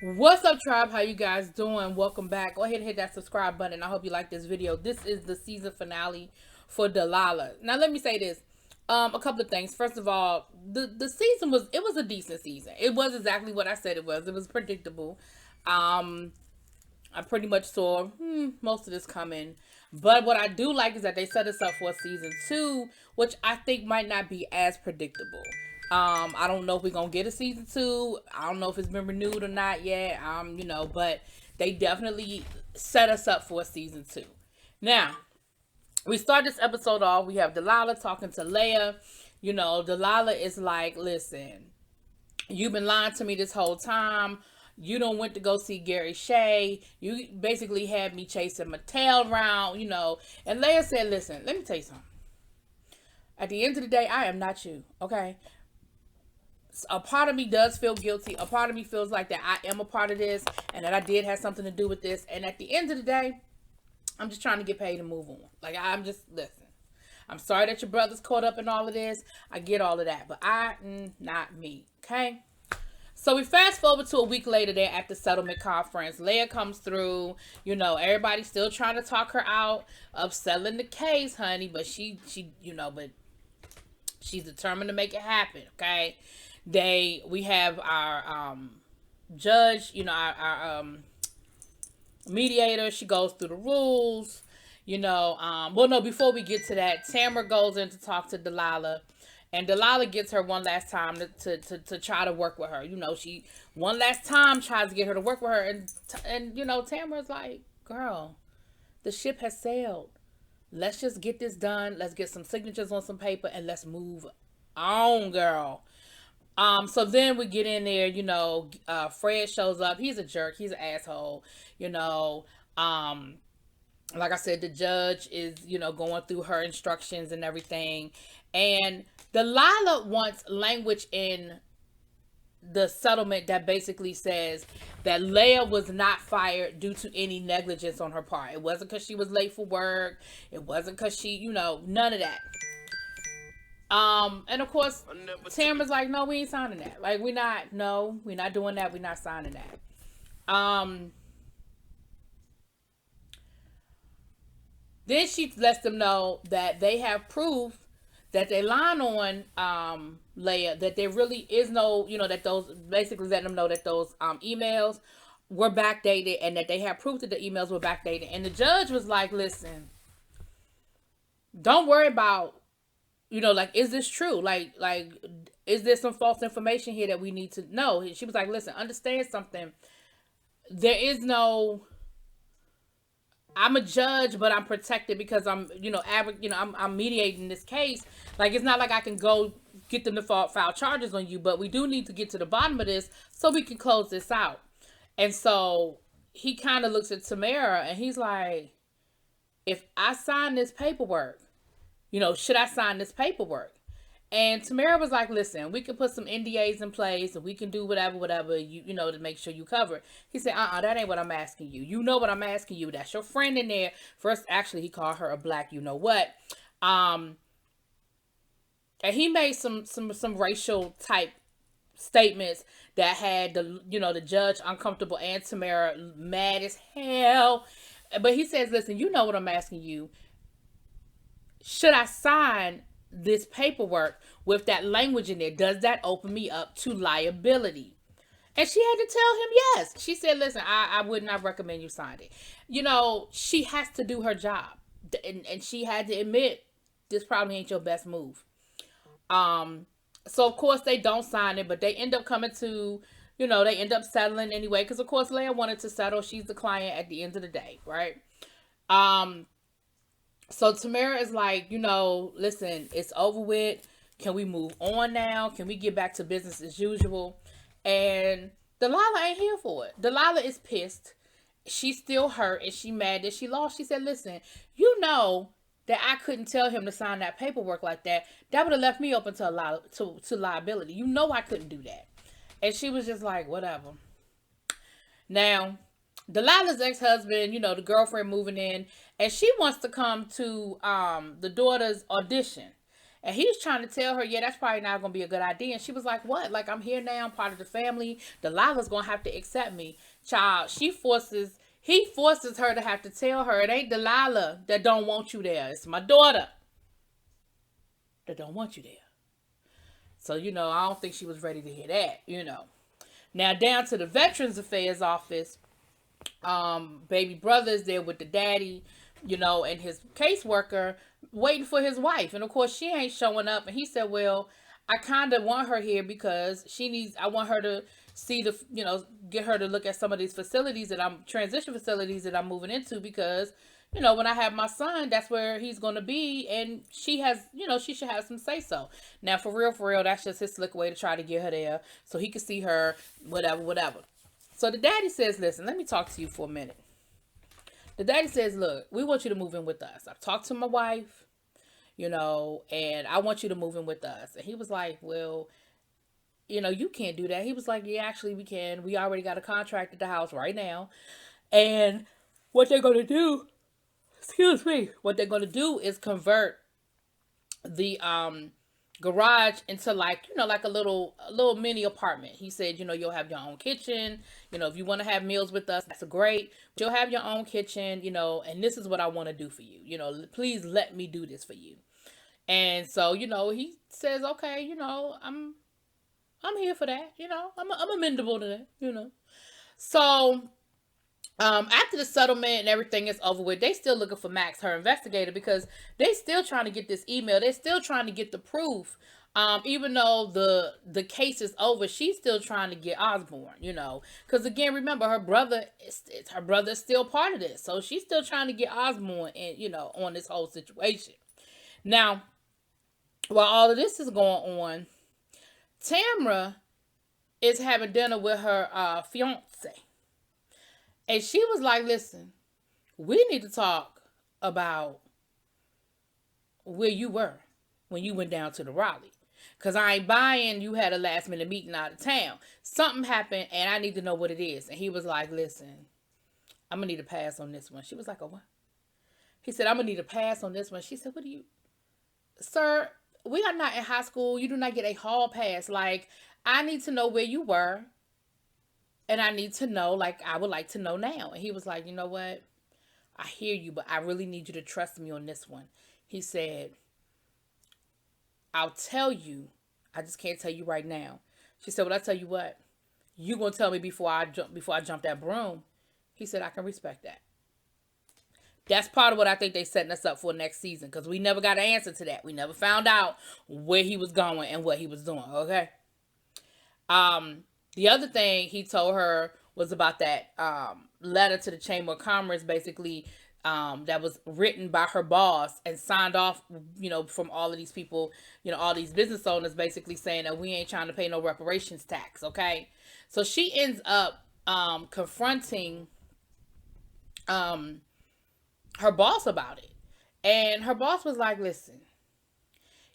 What's up, tribe? How you guys doing? Welcome back. Go ahead and hit that subscribe button. I hope you like this video. This is the season finale for Delilah. Now, let me say this. A couple of things. First of all, the season was a decent season. It was exactly what I said it was. It was predictable. Um, I pretty much saw most of this coming. But what I do like is that they set us up for season two, which I think might not be as predictable. I don't know if we're gonna get a season two. I don't know if it's been renewed or not yet. But they definitely set us up for a season two. Now, we start this episode off. We have Delilah talking to Leia. Delilah is like, listen, you've been lying to me this whole time. You don't went to go see Gary Shea. You basically had me chasing my tail around. And Leia said, listen, let me tell you something. At the end of the day, I am not you, okay? A part of me does feel guilty. A part of me feels like that I am a part of this and that I did have something to do with this. And at the end of the day, I'm just trying to get paid and move on. Like, listen. I'm sorry that your brother's caught up in all of this. I get all of that. But not me, okay? So we fast forward to a week later. They're at the settlement conference. Leia comes through. Everybody's still trying to talk her out of settling the case, honey. But but she's determined to make it happen, okay? We have our judge, our mediator. She goes through the rules. Before we get to that, Tamara goes in to talk to Delilah. And Delilah gets her one last time to try to work with her. She one last time tries to get her to work with her. And Tamara's like, girl, the ship has sailed. Let's just get this done. Let's get some signatures on some paper and let's move on, girl. So then we get in there, Fred shows up. He's a jerk. He's an asshole. Like I said, the judge is, going through her instructions and everything. And Delilah wants language in the settlement that basically says that Leia was not fired due to any negligence on her part. It wasn't because she was late for work. It wasn't because she, none of that. And of course, Tamara's like, no, we ain't signing that. Like, we're not doing that. We're not signing that. Then she lets them know that they have proof that they lying on Leia, that there really is no, that those, basically letting them know that those emails were backdated and that they have proof that the emails were backdated. And the judge was like, listen, don't worry about, is this true? Like, is there some false information here that we need to know? She was like, listen, understand something. There is no, I'm a judge, but I'm protected because I'm, I'm mediating this case. Like, it's not like I can go get them to file charges on you, but we do need to get to the bottom of this so we can close this out. And so he kind of looks at Tamara and he's like, if I sign this paperwork, should I sign this paperwork? And Tamara was like, listen, we can put some NDAs in place and we can do whatever, to make sure you cover it. He said, that ain't what I'm asking you. You know what I'm asking you. That's your friend in there. First, actually, he called her a black you-know-what. And he made some racial type statements that had the judge uncomfortable and Tamara mad as hell. But he says, listen, you know what I'm asking you. Should I sign this paperwork with that language in there? Does that open me up to liability? And she had to tell him yes. She said, listen, I would not recommend you sign it. She has to do her job. And she had to admit, this probably ain't your best move. So of course they don't sign it, but they end up coming to, they end up settling anyway. Because of course Leia wanted to settle. She's the client at the end of the day, right? So Tamara is like, listen, it's over with. Can we move on now? Can we get back to business as usual? And Delilah ain't here for it. Delilah is pissed. She's still hurt and she mad that she lost. She said, listen, that I couldn't tell him to sign that paperwork like that. That would have left me open to liability. I couldn't do that. And she was just like, whatever. Now, Delilah's ex-husband, the girlfriend moving in, and she wants to come to the daughter's audition. And he was trying to tell her, yeah, that's probably not going to be a good idea. And she was like, what? Like, I'm here now. I'm part of the family. Delilah's going to have to accept me. Child, he forces her to have to tell her, it ain't Delilah that don't want you there. It's my daughter that don't want you there. So, I don't think she was ready to hear that. Now, down to the Veterans Affairs Office, baby brother's there with the daddy, and his caseworker waiting for his wife. And of course, she ain't showing up. And he said, well, I kind of want her here because I want her to see get her to look at some of these facilities transition facilities that I'm moving into because, when I have my son, that's where he's going to be. And she should have some say so. Now, for real, that's just his slick way to try to get her there so he can see her, whatever. So the daddy says, listen, let me talk to you for a minute. The daddy says, look, we want you to move in with us. I've talked to my wife, and I want you to move in with us. And he was like, well, you can't do that. He was like, yeah, actually we can. We already got a contract at the house right now. And what they're going to do, what they're going to do is convert the garage into like a little mini apartment. He said, you'll have your own kitchen. If you want to have meals with us, that's great. But you'll have your own kitchen, and this is what I want to do for you. Please let me do this for you. And so, he says, okay, I'm here for that. I'm amendable to that, So, after the settlement and everything is over with, they still looking for Max, her investigator, because they still trying to get this email. They're still trying to get the proof. Even though the case is over, she's still trying to get Osborne, because again, remember her brother is still part of this. So she's still trying to get Osborne and, on this whole situation. Now, while all of this is going on, Tamra is having dinner with her fiance. And she was like, listen, we need to talk about where you were when you went down to the Raleigh. Because I ain't buying you had a last minute meeting out of town. Something happened and I need to know what it is. And he was like, listen, I'm going to need a pass on this one. She was like, oh, what? He said, I'm going to need a pass on this one. She said, what do you... Sir, we are not in high school. You do not get a hall pass. Like, I need to know where you were. And I need to know, like, I would like to know now. And he was like, you know what? I hear you, but I really need you to trust me on this one. He said, I'll tell you. I just can't tell you right now. She said, well, I tell you what. You going to tell me before I jump that broom. He said, I can respect that. That's part of what I think they setting us up for next season. Because we never got an answer to that. We never found out where he was going and what he was doing. Okay? The other thing he told her was about that letter to the Chamber of Commerce, basically, that was written by her boss and signed off, from all of these people, all these business owners, basically saying that we ain't trying to pay no reparations tax, okay? So she ends up confronting her boss about it. And her boss was like, listen,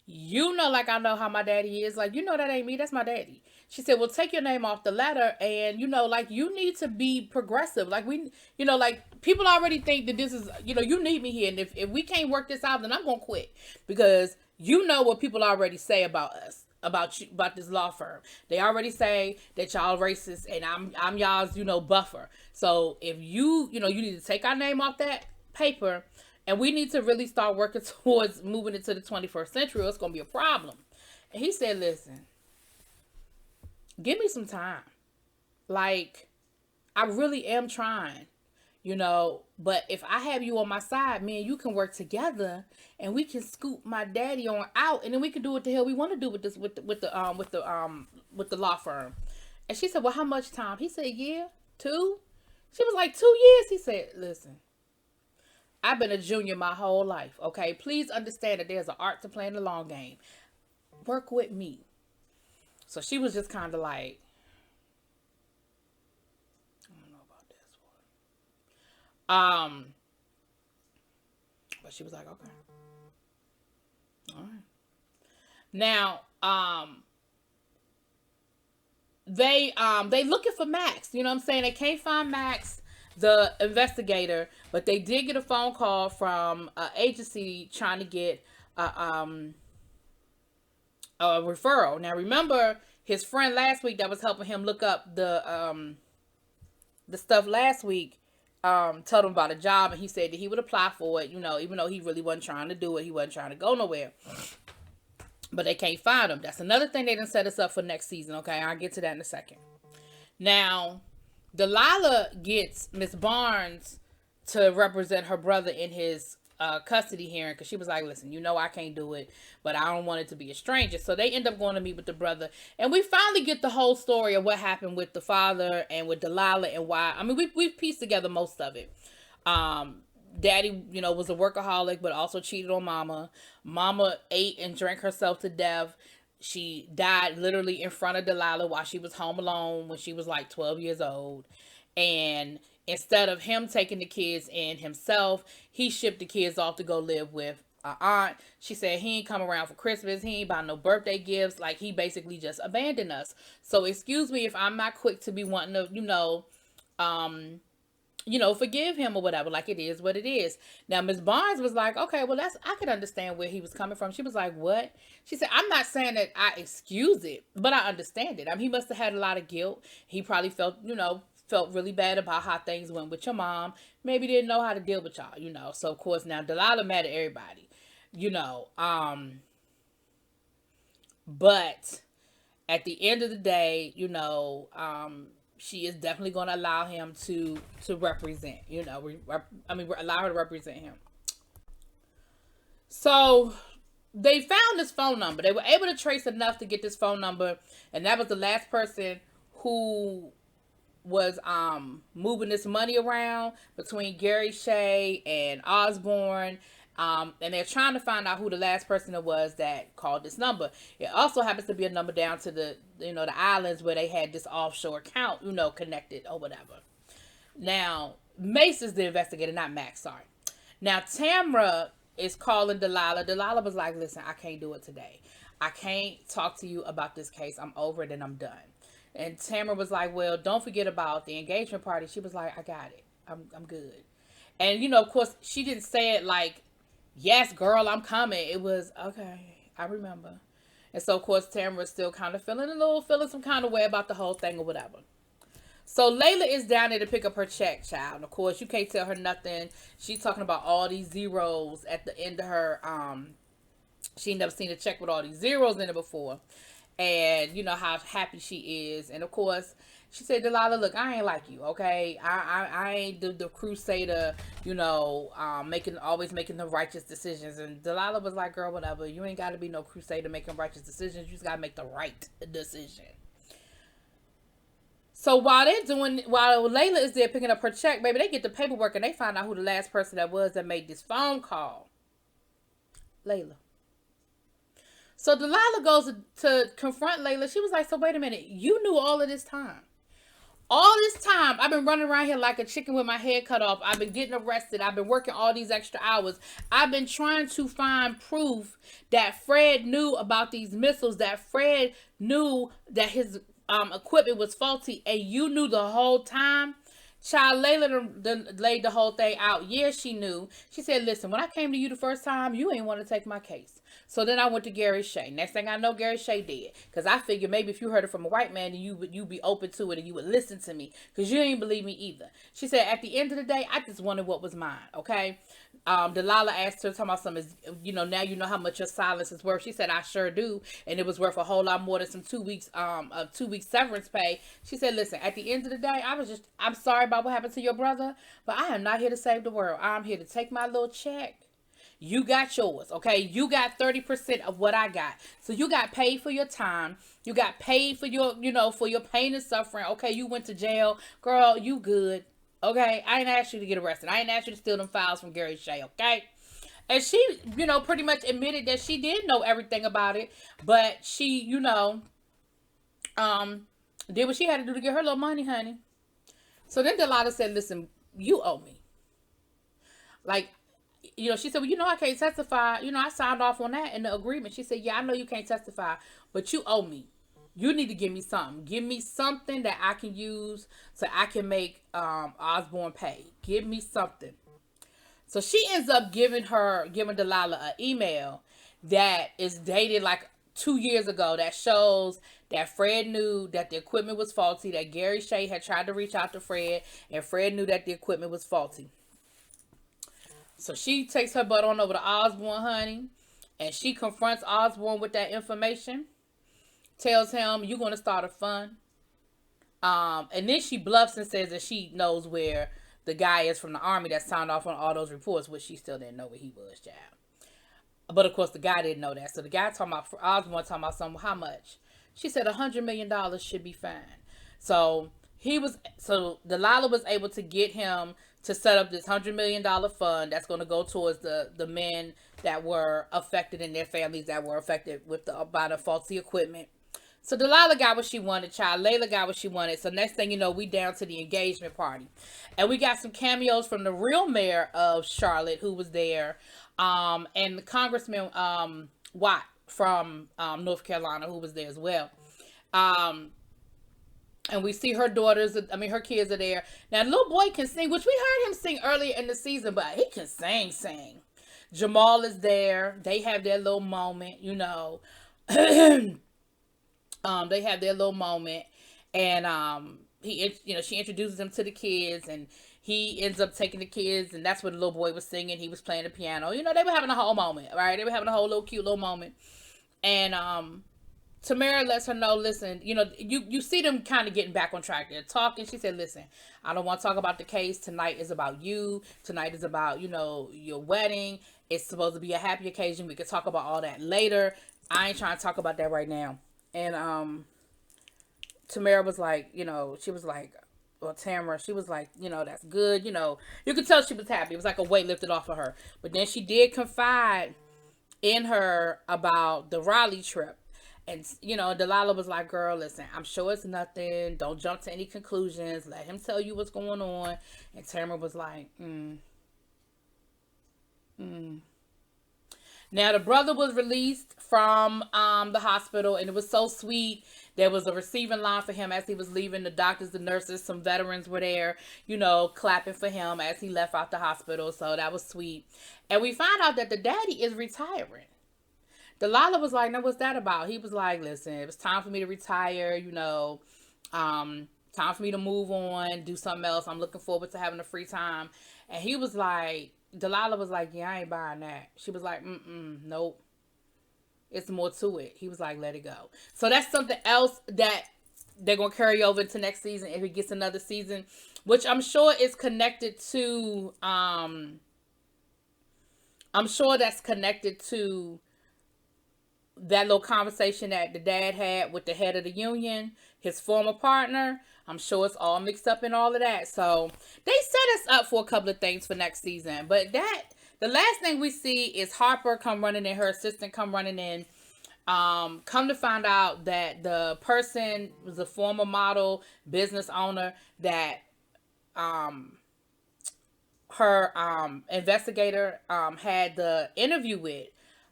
like I know how my daddy is. Like, that ain't me. That's my daddy. She said, well, take your name off the letter. And, like, you need to be progressive. Like, like, people already think that this is, you need me here. And if we can't work this out, then I'm going to quit. Because what people already say about us, about you, about this law firm. They already say that y'all racist and I'm y'all's, buffer. So if you need to take our name off that paper. And we need to really start working towards moving into the 21st century or it's going to be a problem. And he said, listen, give me some time. Like, I really am trying, but if I have you on my side, man, you can work together and we can scoop my daddy on out and then we can do what the hell we want to do with this, with the law firm. And she said, well, how much time? He said, yeah, 2. She was like, 2 years. He said, listen, I've been a junior my whole life, okay? Please understand that there's an art to playing the long game. Work with me. So she was just kind of like, I don't know about this one. But she was like, okay. All right. Now, they looking for Max. You know what I'm saying? They can't find Max, the investigator, but they did get a phone call from an agency trying to get a referral. Now remember his friend last week that was helping him look up the stuff last week, told him about a job, and he said that he would apply for it, even though he really wasn't trying to do it. He wasn't trying to go nowhere. But they can't find him. That's another thing they didn't set us up for next season, okay? I'll get to that in a second. Now, Delilah gets Miss Barnes to represent her brother in his custody hearing, because she was like, listen, I can't do it, but I don't want it to be a stranger. So they end up going to meet with the brother, and we finally get the whole story of what happened with the father and with Delilah and why. I mean, we've pieced together most of it. Daddy, was a workaholic, but also cheated on mama. Mama ate and drank herself to death. She died literally in front of Delilah while she was home alone when she was like 12 years old. And instead of him taking the kids in himself, he shipped the kids off to go live with an aunt. She said he ain't come around for Christmas. He ain't buy no birthday gifts. Like, he basically just abandoned us. So excuse me if I'm not quick to be wanting to, forgive him or whatever. Like, it is what it is. Now, Miss Barnes was like, okay, well, I could understand where he was coming from. She was like, what? She said, I'm not saying that I excuse it, but I understand it. I mean, he must have had a lot of guilt. He probably felt really bad about how things went with your mom. Maybe didn't know how to deal with y'all, So, of course, now Delilah mad at everybody, but at the end of the day, she is definitely going to allow him to represent, allow her to represent him. So they found this phone number. They were able to trace enough to get this phone number, and that was the last person who was moving this money around between Gary Shea and Osborne. And they're trying to find out who the last person it was that called this number. It also happens to be a number down to the islands where they had this offshore account, connected or whatever. Now, Mace is the investigator, not Max, sorry. Now, Tamra is calling Delilah. Delilah was like, listen, I can't do it today. I can't talk to you about this case. I'm over it and I'm done. And Tamra was like, well, don't forget about the engagement party. She was like, I got it. I'm good. And, of course, she didn't say it like, yes, girl, I'm coming. It was, okay, I remember. And so, of course, Tamara's still kind of feeling some kind of way about the whole thing or whatever. So, Layla is down there to pick up her check, child. And, of course, you can't tell her nothing. She's talking about all these zeros at the end of her, she never seen a check with all these zeros in it before. And, how happy she is. And, of course, she said, Delilah, look, I ain't like you, okay? I ain't the crusader, always making the righteous decisions. And Delilah was like, girl, whatever. You ain't got to be no crusader making righteous decisions. You just got to make the right decision. So while Layla is there picking up her check, baby, they get the paperwork and they find out who the last person that was that made this phone call. Layla. So Delilah goes to confront Layla. She was like, so wait a minute. You knew all of this time. All this time, I've been running around here like a chicken with my head cut off. I've been getting arrested. I've been working all these extra hours. I've been trying to find proof that Fred knew about these missiles, that Fred knew that his equipment was faulty, and you knew the whole time. Child, Layla laid the whole thing out. Yeah, she knew. She said, listen, when I came to you the first time, you ain't want to take my case. So then I went to Gary Shea. Next thing I know, Gary Shea did. Because I figured maybe if you heard it from a white man, then you'd be open to it and you would listen to me. Because you ain't believe me either. She said, at the end of the day, I just wanted what was mine. Okay? Delilah asked her, talking about something, now you know how much your silence is worth. She said, I sure do. And it was worth a whole lot more than some 2 weeks, 2 weeks severance pay. She said, listen, at the end of the day, I'm sorry about what happened to your brother, but I am not here to save the world. I'm here to take my little check. You got yours, okay? You got 30% of what I got. So you got paid for your time. You got paid for your, for your pain and suffering. Okay, you went to jail. Girl, you good. Okay? I ain't asked you to get arrested. I ain't asked you to steal them files from Gary Shea, okay? And she, pretty much admitted that she did know everything about it. But she, did what she had to do to get her little money, honey. So then Delilah said, listen, you owe me. Like, she said, well, I can't testify. I signed off on that in the agreement. She said, yeah, I know you can't testify, but you owe me. You need to give me something. Give me something that I can use so I can make Osborne pay. Give me something. So she ends up giving Delilah an email that is dated like 2 years ago that shows that Fred knew that the equipment was faulty, that Gary Shea had tried to reach out to Fred, and Fred knew that the equipment was faulty. So she takes her butt on over to Osborne, honey, and she confronts Osborne with that information, tells him, you're going to start a fund. And then she bluffs and says that she knows where the guy is from the Army that signed off on all those reports, which she still didn't know where he was, child. But of course, the guy didn't know that. So the guy talking about, Osborne talking about something, how much? She said $100 million should be fine. So Delilah was able to get him to set up this $100 million fund that's going to go towards the men that were affected and their families that were affected by the faulty equipment. So Delilah got what she wanted, child. Layla got what she wanted. So next thing you know, we down to the engagement party. And we got some cameos from the real mayor of Charlotte who was there. And the Congressman Watt from North Carolina who was there as well. And we see her her kids are there. Now, little boy can sing, which we heard him sing earlier in the season, but he can sing. Jamal is there. They have their little moment, you know. They have their little moment, and she introduces them to the kids, and he ends up taking the kids, and that's what the little boy was singing. He was playing the piano. You know, they were having a whole moment, right? They were having a whole little cute little moment, and Tamara lets her know, listen, you know, you see them kind of getting back on track. They're talking. She said, listen, I don't want to talk about the case. Tonight is about you. Tonight is about, you know, your wedding. It's supposed to be a happy occasion. We could talk about all that later. I ain't trying to talk about that right now. And Tamara was like, you know, she was like, or Tamara, she was like, you know, that's good. You know, you could tell she was happy. It was like a weight lifted off of her. But then she did confide in her about the Raleigh trip. And, you know, Delilah was like, girl, listen, I'm sure it's nothing. Don't jump to any conclusions. Let him tell you what's going on. And Tamara was like, Now, the brother was released from the hospital, and it was so sweet. There was a receiving line for him as he was leaving. The doctors, the nurses, some veterans were there, you know, clapping for him as he left out the hospital. So that was sweet. And we found out that the daddy is retiring. Delilah was like, now what's that about? He was like, listen, it was time for me to retire, you know, time for me to move on, do something else. I'm looking forward to having a free time. And he was like, Delilah was like, yeah, I ain't buying that. She was like, nope. It's more to it. He was like, let it go. So that's something else that they're going to carry over into next season if it gets another season, which I'm sure is connected to, I'm sure that's connected to that little conversation that the dad had with the head of the union, his former partner. I'm sure it's all mixed up in all of that. So they set us up for a couple of things for next season. But the last thing we see is Harper come running in, her assistant come running in. Come to find out that the person was a former model, business owner that her investigator had the interview with.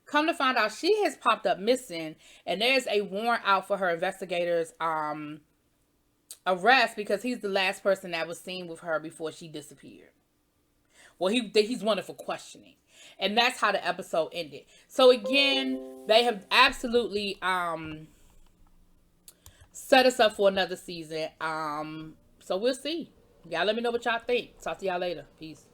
Come to find out she has popped up missing, and there's a warrant out for her investigator's arrest because he's the last person that was seen with her before she disappeared. Well, he's wanted for questioning. And that's how the episode ended. So again, they have absolutely set us up for another season. So we'll see. Y'all let me know what y'all think. Talk to y'all later. Peace.